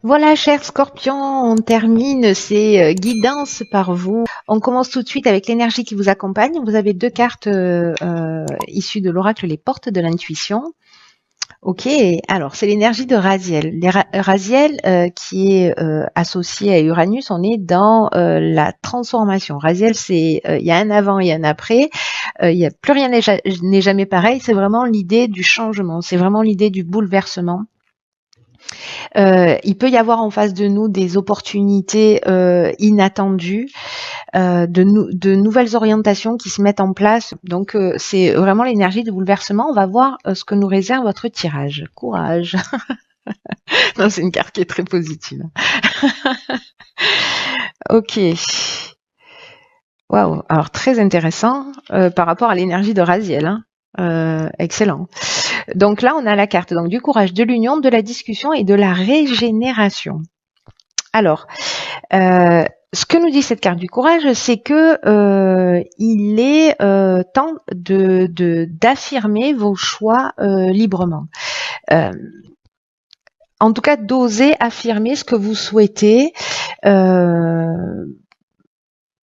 Voilà, chers scorpions, on termine ces guidances par vous. On commence tout de suite avec l'énergie qui vous accompagne. Vous avez deux cartes issues de l'oracle Les Portes de l'Intuition. Ok, alors c'est l'énergie de Raziel. Raziel qui est associé à Uranus, on est dans la transformation. Raziel, c'est il y a un avant et un après. Il y a plus rien n'est jamais pareil. C'est vraiment l'idée du changement. C'est vraiment l'idée du bouleversement. Il peut y avoir en face de nous des opportunités inattendues, de nouvelles orientations qui se mettent en place. Donc, c'est vraiment l'énergie de bouleversement. On va voir ce que nous réserve votre tirage. Courage. Non, c'est une carte qui est très positive. Ok. Waouh. Alors, très intéressant par rapport à l'énergie de Raziel. Hein. Excellent. Donc là, on a la carte donc du courage, de l'union, de la discussion et de la régénération. Alors, ce que nous dit cette carte du courage, c'est que il est temps d'affirmer vos choix librement. En tout cas, d'oser affirmer ce que vous souhaitez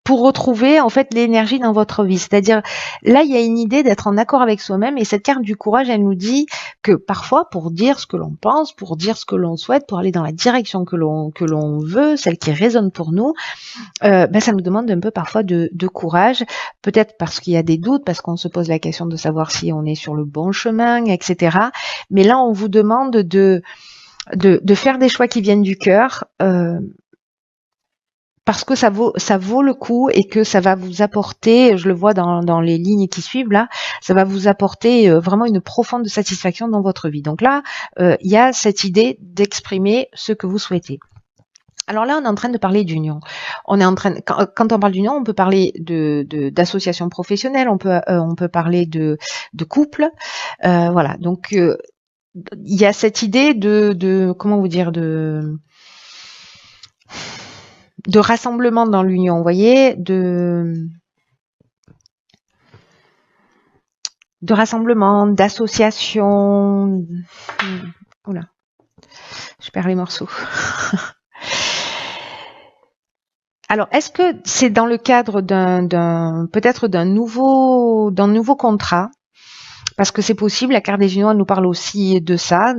pour retrouver en fait l'énergie dans votre vie. C'est-à-dire, là, il y a une idée d'être en accord avec soi-même, et cette carte du courage, elle nous dit que parfois, pour dire ce que l'on pense, pour dire ce que l'on souhaite, pour aller dans la direction que l'on veut, celle qui résonne pour nous, ça nous demande un peu parfois de courage, peut-être parce qu'il y a des doutes, parce qu'on se pose la question de savoir si on est sur le bon chemin, etc. Mais là, on vous demande de faire des choix qui viennent du cœur, parce que ça vaut le coup et que ça va vous apporter, je le vois dans les lignes qui suivent là, ça va vous apporter vraiment une profonde satisfaction dans votre vie. Donc là, il y a cette idée d'exprimer ce que vous souhaitez. Alors là, on est en train de parler d'union. On est en train, quand on parle d'union, on peut parler d'association professionnelle, on peut parler de couple, voilà. Donc il y a cette idée de comment vous dire de rassemblement dans l'union, vous voyez, de rassemblement, d'association. Oula, je perds les morceaux. Alors, est-ce que c'est dans le cadre peut-être d'un nouveau contrat? Parce que c'est possible, la carte des unions, elle nous parle aussi de ça.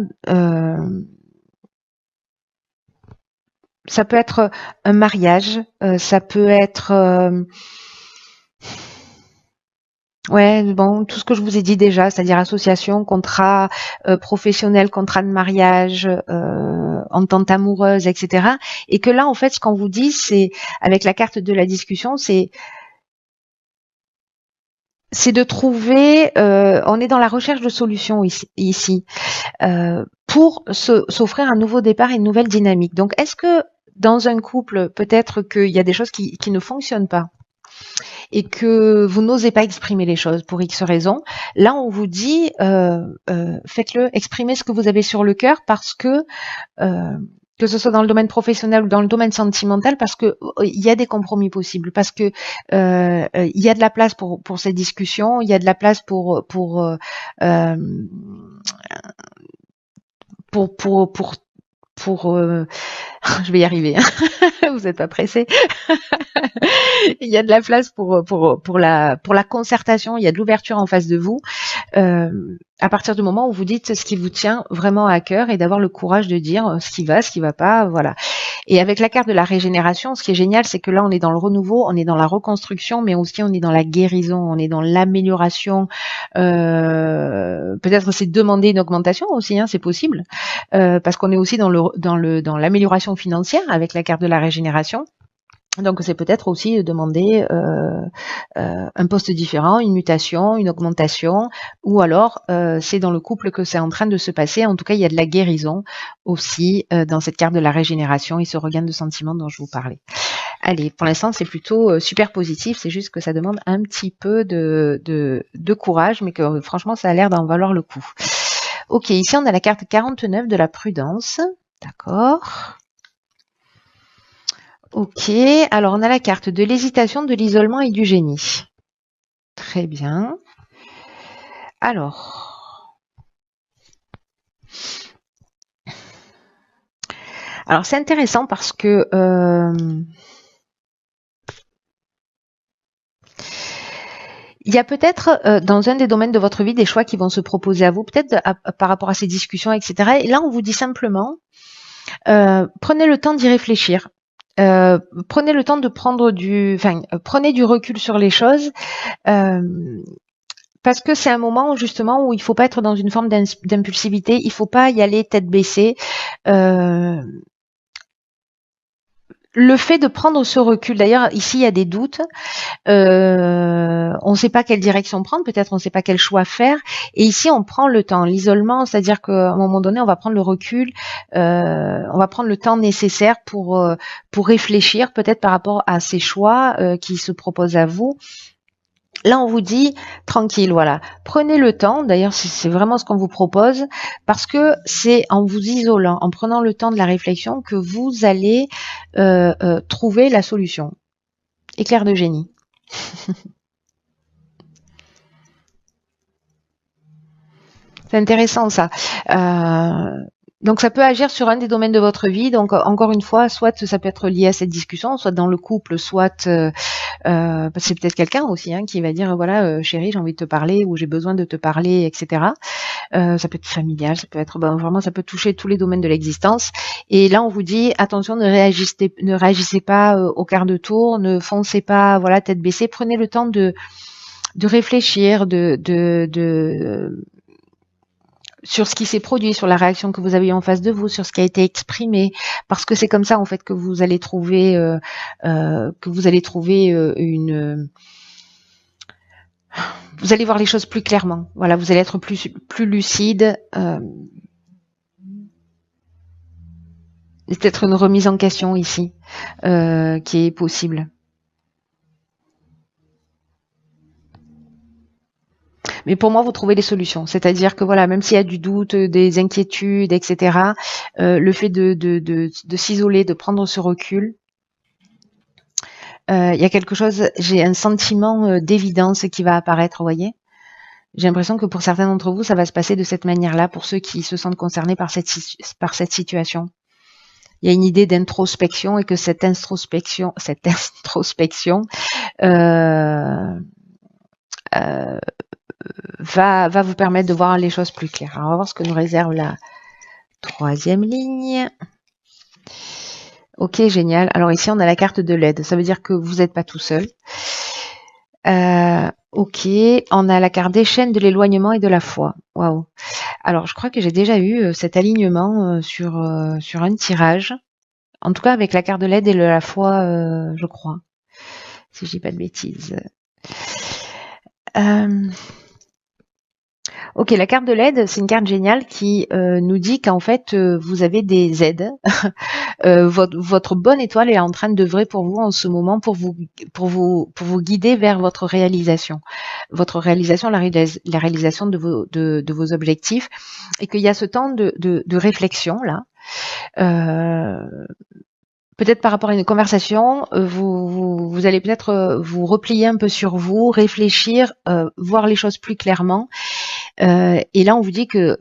Ça peut être un mariage, ça peut être ouais, bon, tout ce que je vous ai dit déjà, c'est-à-dire association, contrat professionnel, contrat de mariage, entente amoureuse, etc. Et que là, en fait, ce qu'on vous dit, c'est, avec la carte de la discussion, c'est de trouver, on est dans la recherche de solutions ici pour s'offrir un nouveau départ et une nouvelle dynamique. Donc, est-ce que dans un couple, peut-être qu'il y a des choses qui ne fonctionnent pas et que vous n'osez pas exprimer les choses pour X raisons, là on vous dit faites-le, exprimez ce que vous avez sur le cœur parce que ce soit dans le domaine professionnel ou dans le domaine sentimental, parce que il y a des compromis possibles, parce que il y a de la place pour ces discussions, il y a de la place euh, pour je vais y arriver, hein. Vous n'êtes pas pressé. Il y a de la place pour la concertation, il y a de l'ouverture en face de vous. À partir du moment où vous dites ce qui vous tient vraiment à cœur et d'avoir le courage de dire ce qui va pas, voilà. Et avec la carte de la régénération, ce qui est génial, c'est que là, on est dans le renouveau, on est dans la reconstruction, mais aussi on est dans la guérison, on est dans l'amélioration. Peut-être c'est demander une augmentation aussi, hein, c'est possible, parce qu'on est aussi dans l'amélioration financière avec la carte de la régénération. Donc c'est peut-être aussi demander un poste différent, une mutation, une augmentation, ou alors c'est dans le couple que c'est en train de se passer. En tout cas, il y a de la guérison aussi dans cette carte de la régénération et ce regain de sentiments dont je vous parlais. Allez, pour l'instant, c'est plutôt super positif. C'est juste que ça demande un petit peu de courage, mais que franchement, ça a l'air d'en valoir le coup. Ok, ici on a la carte 49 de la prudence. D'accord. Ok, alors on a la carte de l'hésitation, de l'isolement et du génie. Très bien. Alors, Alors c'est intéressant parce que il y a peut-être dans un des domaines de votre vie des choix qui vont se proposer à vous, peut-être par rapport à ces discussions, etc. Et là, on vous dit simplement, prenez le temps d'y réfléchir. Prenez le temps de prendre prenez du recul sur les choses. Parce que c'est un moment justement où il faut pas être dans une forme d'impulsivité, il faut pas y aller tête baissée. Le fait de prendre ce recul, d'ailleurs ici il y a des doutes, on ne sait pas quelle direction prendre, peut-être on ne sait pas quel choix faire, et ici on prend le temps, l'isolement, c'est-à-dire qu'à un moment donné on va prendre le recul, on va prendre le temps nécessaire pour réfléchir peut-être par rapport à ces choix qui se proposent à vous. Là, on vous dit tranquille, voilà. Prenez le temps, d'ailleurs, c'est vraiment ce qu'on vous propose, parce que c'est en vous isolant, en prenant le temps de la réflexion, que vous allez trouver la solution. Éclair de génie. C'est intéressant ça. Donc ça peut agir sur un des domaines de votre vie. Donc encore une fois, soit ça peut être lié à cette discussion, soit dans le couple, soit c'est peut-être quelqu'un aussi qui va dire voilà chérie, j'ai envie de te parler ou j'ai besoin de te parler, etc. Ça peut être familial, ça peut être vraiment, ça peut toucher tous les domaines de l'existence. Et là on vous dit attention, ne réagissez pas au quart de tour, ne foncez pas voilà tête baissée, prenez le temps de réfléchir, sur ce qui s'est produit, sur la réaction que vous avez eu en face de vous, sur ce qui a été exprimé, parce que c'est comme ça en fait que vous allez trouver vous allez voir les choses plus clairement. Voilà, vous allez être plus lucide. C'est peut-être une remise en question ici qui est possible. Mais pour moi, vous trouvez des solutions. C'est-à-dire que voilà, même s'il y a du doute, des inquiétudes, etc., le fait de s'isoler, de prendre ce recul, il y a quelque chose, j'ai un sentiment d'évidence qui va apparaître, vous voyez. J'ai l'impression que pour certains d'entre vous, ça va se passer de cette manière-là, pour ceux qui se sentent concernés par cette situation. Il y a une idée d'introspection et que cette introspection va vous permettre de voir les choses plus claires. Alors, on va voir ce que nous réserve la troisième ligne. Ok, génial. Alors ici, on a la carte de l'aide. Ça veut dire que vous n'êtes pas tout seul. Ok, on a la carte des chaînes, de l'éloignement et de la foi. Waouh. Alors, je crois que j'ai déjà eu cet alignement sur un tirage. En tout cas, avec la carte de l'aide et de la foi, je crois. Si je dis pas de bêtises. Ok, la carte de l'aide, c'est une carte géniale qui nous dit qu'en fait, vous avez des aides. Votre bonne étoile est en train d'œuvrer pour vous en ce moment pour vous guider vers votre réalisation. Votre réalisation, la réalisation de vos objectifs. Et qu'il y a ce temps de réflexion là. Peut-être par rapport à une conversation, vous allez peut-être vous replier un peu sur vous, réfléchir, voir les choses plus clairement. Et là, on vous dit que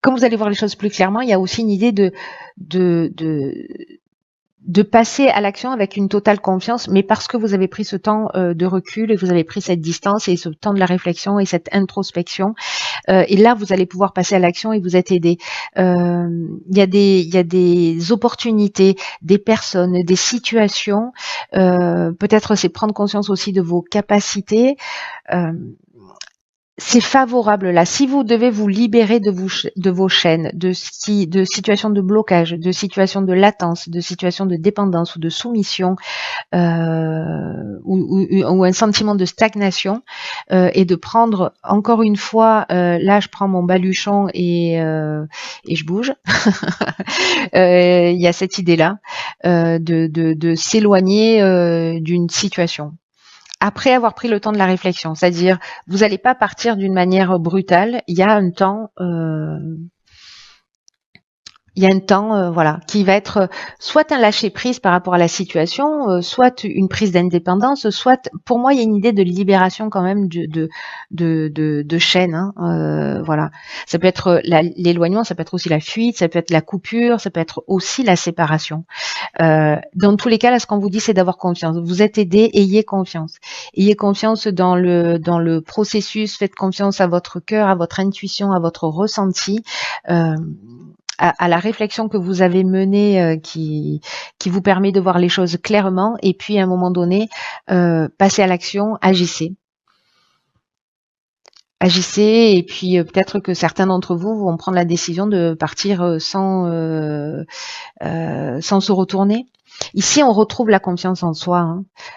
comme vous allez voir les choses plus clairement, il y a aussi une idée de passer à l'action avec une totale confiance, mais parce que vous avez pris ce temps de recul et vous avez pris cette distance et ce temps de la réflexion et cette introspection. Et là, vous allez pouvoir passer à l'action et vous être aidé. Il y a des opportunités, des personnes, des situations. Peut-être c'est prendre conscience aussi de vos capacités. C'est favorable là. Si vous devez vous libérer de vos chaînes, de situations de blocage, de situations de latence, de situations de dépendance ou de soumission, ou un sentiment de stagnation, et de prendre encore une fois, là je prends mon baluchon et je bouge. Il y a cette idée-là de s'éloigner d'une situation. Après avoir pris le temps de la réflexion, c'est-à-dire vous n'allez pas partir d'une manière brutale, il y a un temps Il y a un temps, voilà, qui va être soit un lâcher prise par rapport à la situation, soit une prise d'indépendance, soit, pour moi, il y a une idée de libération quand même de chaînes. Hein, voilà, ça peut être l'éloignement, ça peut être aussi la fuite, ça peut être la coupure, ça peut être aussi la séparation. Dans tous les cas, là, ce qu'on vous dit, c'est d'avoir confiance. Vous êtes aidé, ayez confiance. Ayez confiance dans le processus. Faites confiance à votre cœur, à votre intuition, à votre ressenti. À la réflexion que vous avez menée qui vous permet de voir les choses clairement et puis à un moment donné, passez à l'action, agissez. Agissez et puis peut-être que certains d'entre vous vont prendre la décision de partir sans se retourner. Ici, on retrouve la confiance en soi.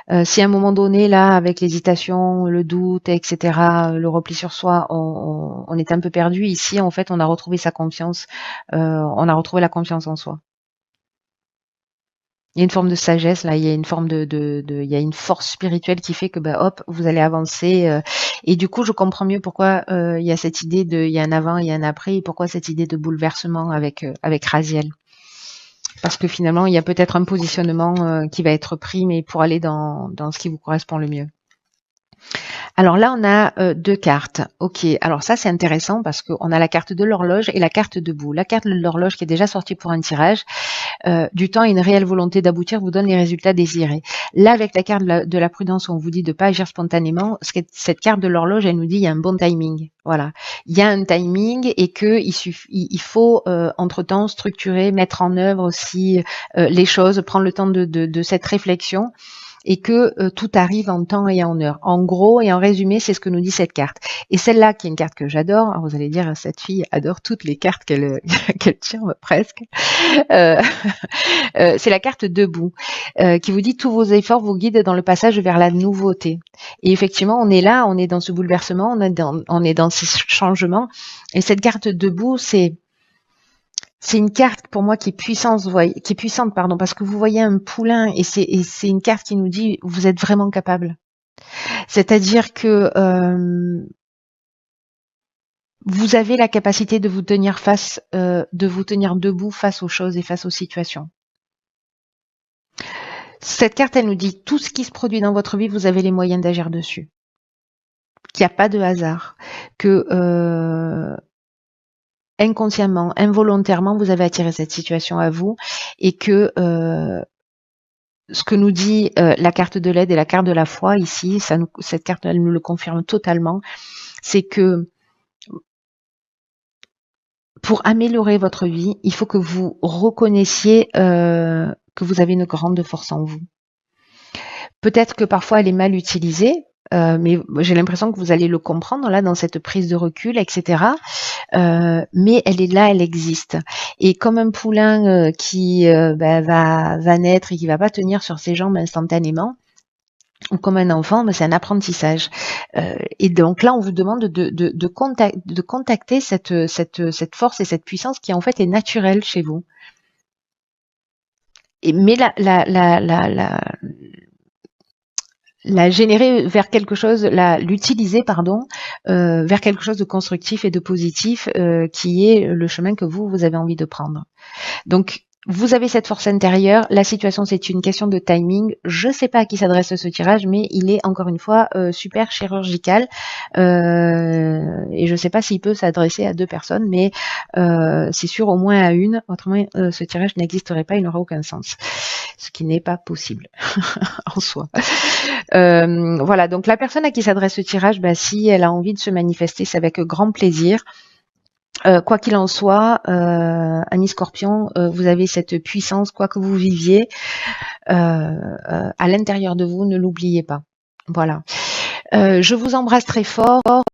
Hein. Si à un moment donné, là, avec l'hésitation, le doute, etc., le repli sur soi, on est un peu perdu, ici, en fait, on a retrouvé sa confiance, on a retrouvé la confiance en soi. Il y a une forme de sagesse, là, il y a une forme il y a une force spirituelle qui fait que, bah, hop, vous allez avancer. Et du coup, je comprends mieux pourquoi il y a cette idée il y a un avant, il y a un après, et pourquoi cette idée de bouleversement avec Raziel. Parce que finalement, il y a peut-être un positionnement qui va être pris, mais pour aller dans ce qui vous correspond le mieux. Alors là, on a deux cartes. Ok, alors ça c'est intéressant parce qu'on a la carte de l'horloge et la carte debout. La carte de l'horloge qui est déjà sortie pour un tirage, du temps et une réelle volonté d'aboutir vous donne les résultats désirés. Là, avec la carte de la prudence, on vous dit de ne pas agir spontanément. Cette carte de l'horloge, elle nous dit il y a un bon timing. Voilà, il y a un timing et que il faut entre-temps structurer, mettre en œuvre aussi les choses, prendre le temps de cette réflexion et que tout arrive en temps et en heure. En gros et en résumé, c'est ce que nous dit cette carte. Et celle-là, qui est une carte que j'adore, alors vous allez dire, cette fille adore toutes les cartes qu'elle qu'elle tient presque, c'est la carte debout, qui vous dit tous vos efforts vous guident dans le passage vers la nouveauté. Et effectivement, on est là, on est dans ce bouleversement, on est dans ces changements. Et cette carte debout, c'est une carte pour moi qui est puissante, pardon, parce que vous voyez un poulain et c'est une carte qui nous dit vous êtes vraiment capable. C'est-à-dire que vous avez la capacité de vous tenir de vous tenir debout face aux choses et face aux situations. Cette carte, elle nous dit tout ce qui se produit dans votre vie, vous avez les moyens d'agir dessus. Qu'il n'y a pas de hasard, que inconsciemment, involontairement, vous avez attiré cette situation à vous et que ce que nous dit la carte de l'aide et la carte de la foi ici, cette carte elle nous le confirme totalement, c'est que pour améliorer votre vie, il faut que vous reconnaissiez que vous avez une grande force en vous. Peut-être que parfois elle est mal utilisée, mais j'ai l'impression que vous allez le comprendre là dans cette prise de recul, etc. Mais elle est là, elle existe. Et comme un poulain qui va naître et qui va pas tenir sur ses jambes instantanément, ou comme un enfant, c'est un apprentissage. Et donc là, on vous demande de contacter cette force et cette puissance qui en fait est naturelle chez vous. Mais la générer vers quelque chose, l'utiliser, pardon, vers quelque chose de constructif et de positif, qui est le chemin que vous avez envie de prendre. Donc, vous avez cette force intérieure. La situation, c'est une question de timing. Je ne sais pas à qui s'adresse ce tirage, mais il est encore une fois super chirurgical. Et je ne sais pas s'il peut s'adresser à deux personnes, mais c'est sûr au moins à une. Autrement, ce tirage n'existerait pas, il n'aura aucun sens. Ce qui n'est pas possible en soi. Voilà, donc la personne à qui s'adresse ce tirage, si elle a envie de se manifester, c'est avec grand plaisir. Quoi qu'il en soit, amis Scorpion, vous avez cette puissance, quoi que vous viviez, à l'intérieur de vous, ne l'oubliez pas. Voilà. Je vous embrasse très fort.